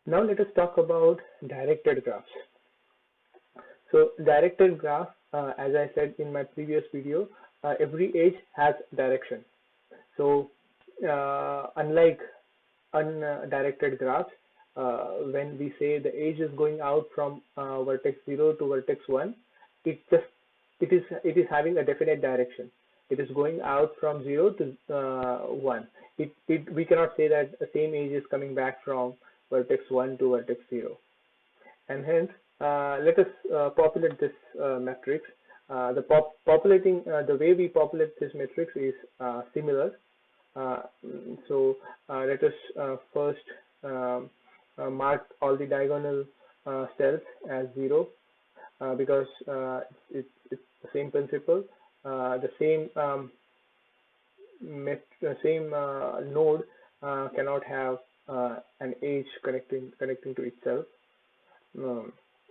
Now let us talk about directed graphs. So directed graph, as I said in my previous video, every edge has direction. So unlike undirected graphs, when we say the edge is going out from vertex 0 to vertex 1, it is having a definite direction. It is going out from 0 to 1. We cannot say that the same edge is coming back from vertex 1 to vertex 0. And hence, let us populate this matrix. The way we populate this matrix is similar. Let us first mark all the diagonal cells as 0 because it's the same principle. The same node cannot have an edge connecting to itself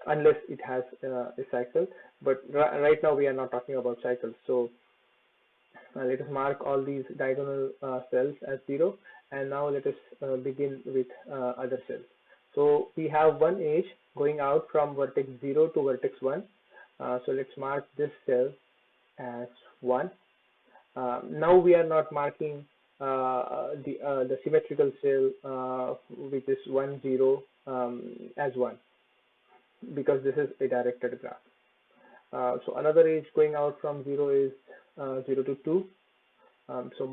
unless it has a cycle. But right now we are not talking about cycles. So let us mark all these diagonal cells as 0, and now let us begin with other cells. So we have one edge going out from vertex 0 to vertex 1. So let's mark this cell as 1. Now we are not marking the symmetrical cell which is 1 0 as 1 because this is a directed graph. So another edge going out from 0 is 0 to 2. So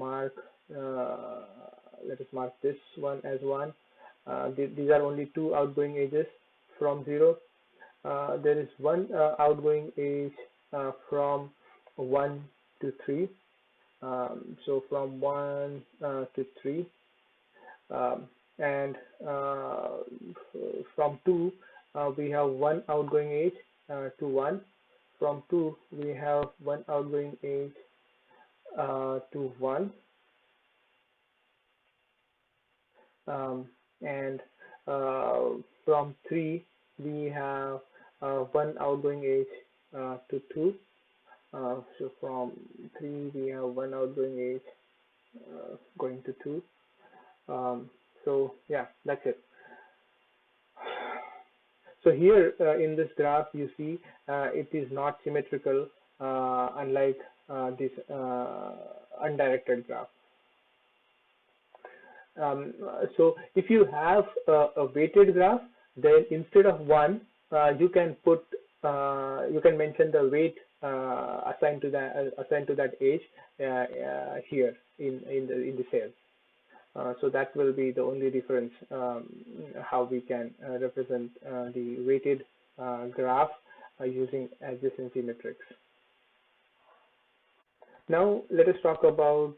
let us mark this one as 1. These are only two outgoing edges from 0. There is one outgoing edge from 1 to 3. So from 1 to 3, and from 2 we have one outgoing edge to 1. From 2 we have one outgoing edge to 1, and from 3 we have one outgoing edge to 2. So from 3 we have one outgoing edge going to 2. So yeah, that's it. So here in this graph you see it is not symmetrical unlike this undirected graph. So if you have a weighted graph, then instead of 1 you can mention the weight assigned to that edge here in the cell. So that will be the only difference how we can represent the weighted graph using adjacency matrix. Now let us talk about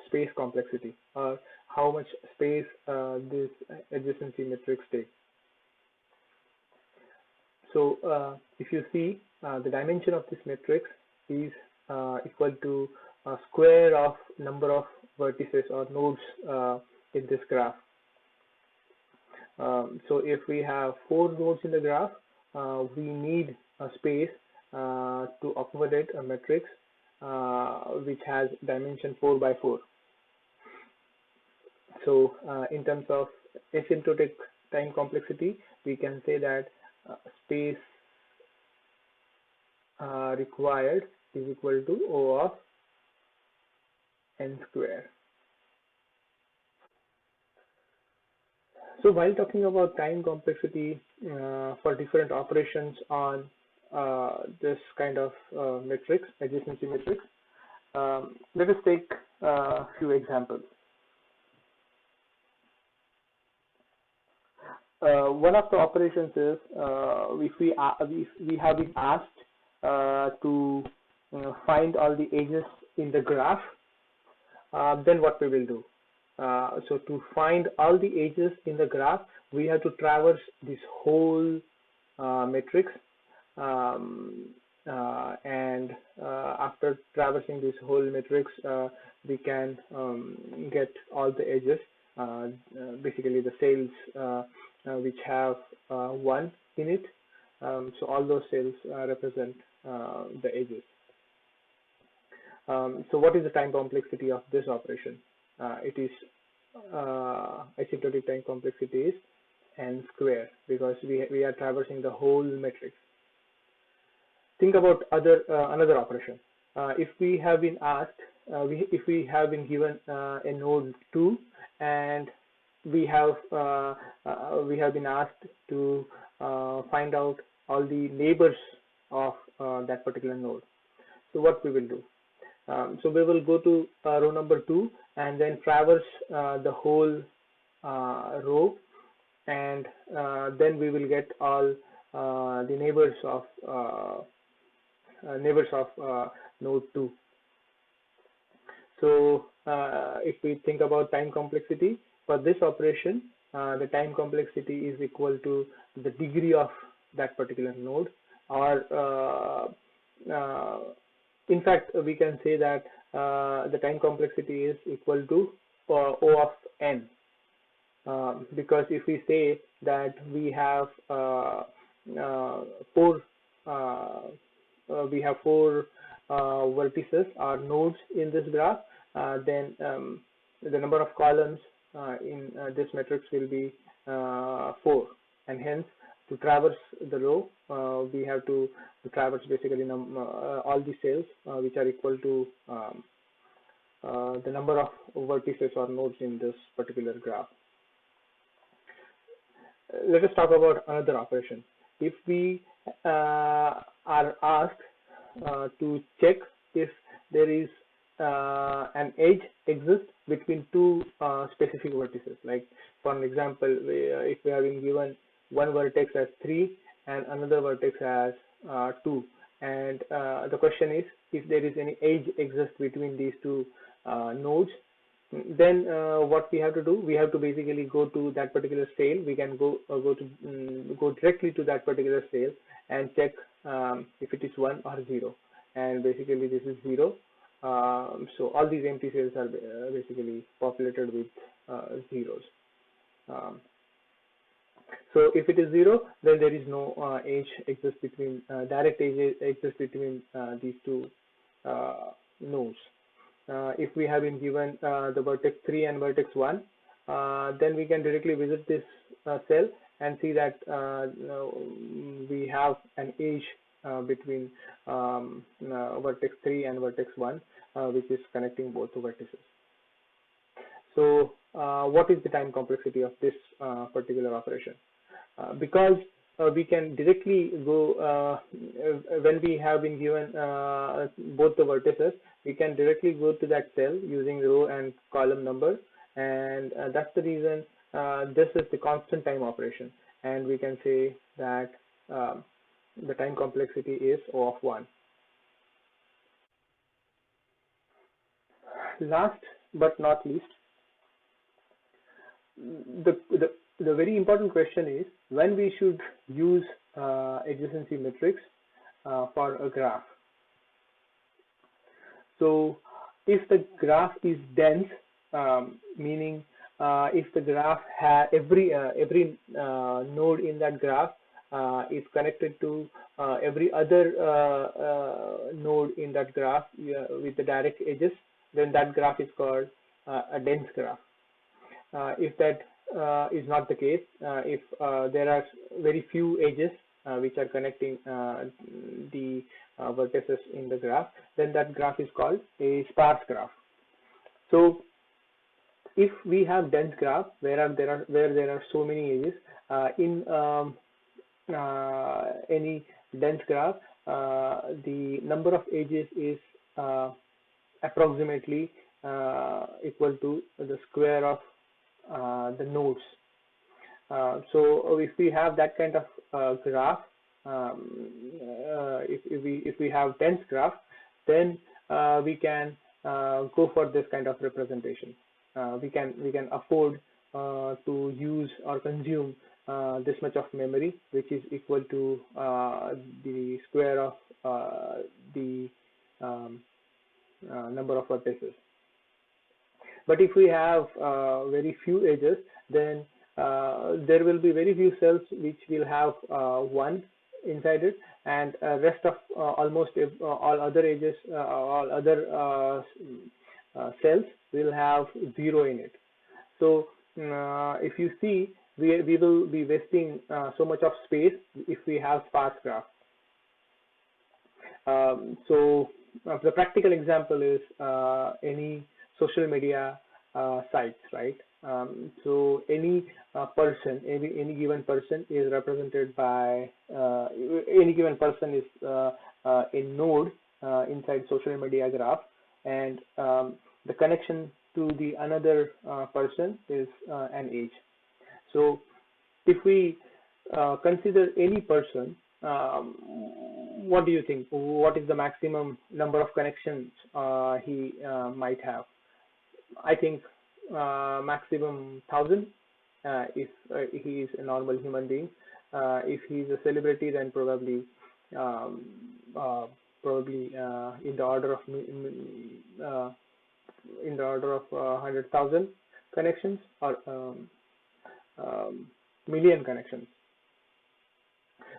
space complexity, or how much space this adjacency matrix takes. So if you see, the dimension of this matrix is equal to square of number of vertices or nodes in this graph. So if we have 4 nodes in the graph, we need a space to accommodate a matrix which has dimension 4 by 4. So in terms of asymptotic time complexity, we can say that space required is equal to O of n square. So while talking about time complexity for different operations on this kind of matrix, adjacency matrix, let us take a few examples. One of the operations is if we have been asked to find all the edges in the graph, then what we will do? So to find all the edges in the graph, we have to traverse this whole matrix, and after traversing this whole matrix, we can get all the edges, basically the cells which have 1 in it. So all those cells represent the edges. So what is the time complexity of this operation? It is asymptotic time complexity is n square, because we are traversing the whole matrix. Think about another operation. If we have been asked, if we have been given a node 2, and we have been asked to find out all the neighbors of that particular node. So what we will do? So we will go to row number 2 and then traverse the whole row, and then we will get all the neighbors of node 2. So if we think about time complexity for this operation, the time complexity is equal to the degree of that particular node, or in fact we can say that the time complexity is equal to O of n, because if we say that we have four vertices or nodes in this graph, then the number of columns in this matrix will be 4, and hence to traverse the row we have to traverse basically all the cells which are equal to the number of vertices or nodes in this particular graph. Let us talk about another operation. If we are asked to check if there is an edge exists between two specific vertices, like for an example, if we have been given one vertex as 3 and another vertex as 2, and the question is if there is any edge exists between these two nodes, then what we have to do, we have to basically go to that particular cell. We can go directly to that particular cell and check if it is 1 or 0, and basically this is 0. So all these empty cells are basically populated with zeros. So if it is 0, then there is no edge exists between direct edge exists between these two nodes. If we have been given the vertex 3 and vertex 1, then we can directly visit this cell and see that we have an edge between vertex 3 and vertex 1, which is connecting both the vertices. So what is the time complexity of this particular operation? Because we can directly go, when we have been given both the vertices, we can directly go to that cell using row and column number, and that's the reason this is the constant time operation, and we can say that the time complexity is O of 1. Last but not least, the very important question is when we should use adjacency matrix for a graph. So if the graph is dense, meaning if the graph has every node in that graph is connected to every other node in that graph with the direct edges, then that graph is called a dense graph. If that is not the case, if there are very few edges which are connecting the vertices in the graph, then that graph is called a sparse graph. So if we have dense graph where there are so many edges in any dense graph, the number of edges is approximately equal to the square of the nodes. So if we have that kind of graph, if we have dense graph, then we can go for this kind of representation. We can afford to use or consume this much of memory, which is equal to the square of the number of vertices. But if we have very few edges, then there will be very few cells which will have 1 inside it, and rest of almost all other edges, all other cells will have 0 in it. So if you see, we will be wasting so much of space if we have sparse graph. So the practical example is any social media sites, right? So any person, any given person is represented by any given person is a node inside social media graph, and the connection to the another person is an edge. So if we consider any person, what do you think? What is the maximum number of connections he might have? I think maximum 1,000 if he is a normal human being. If he is a celebrity, then probably probably in the order of 100,000 connections or million connections.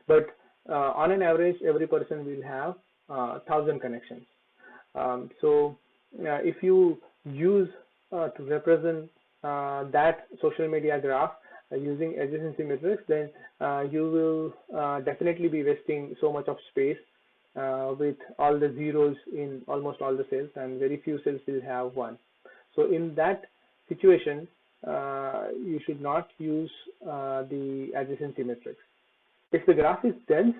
But on an average, every person will have 1,000 connections. So if you use to represent that social media graph using adjacency matrix, then you will definitely be wasting so much of space with all the zeros in almost all the cells, and very few cells will have one. So in that situation, you should not use the adjacency matrix. If the graph is dense,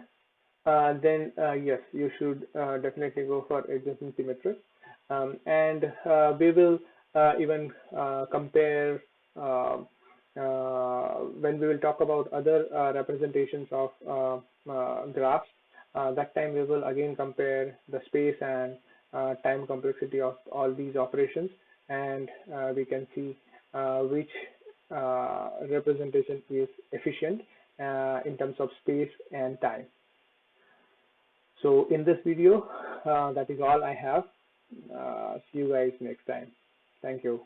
then yes, you should definitely go for adjacency matrix. And we will even compare when we will talk about other representations of graphs. That time we will again compare the space and time complexity of all these operations, and we can see which representation is efficient in terms of space and time. So in this video, that is all I have. See you guys next time. Thank you.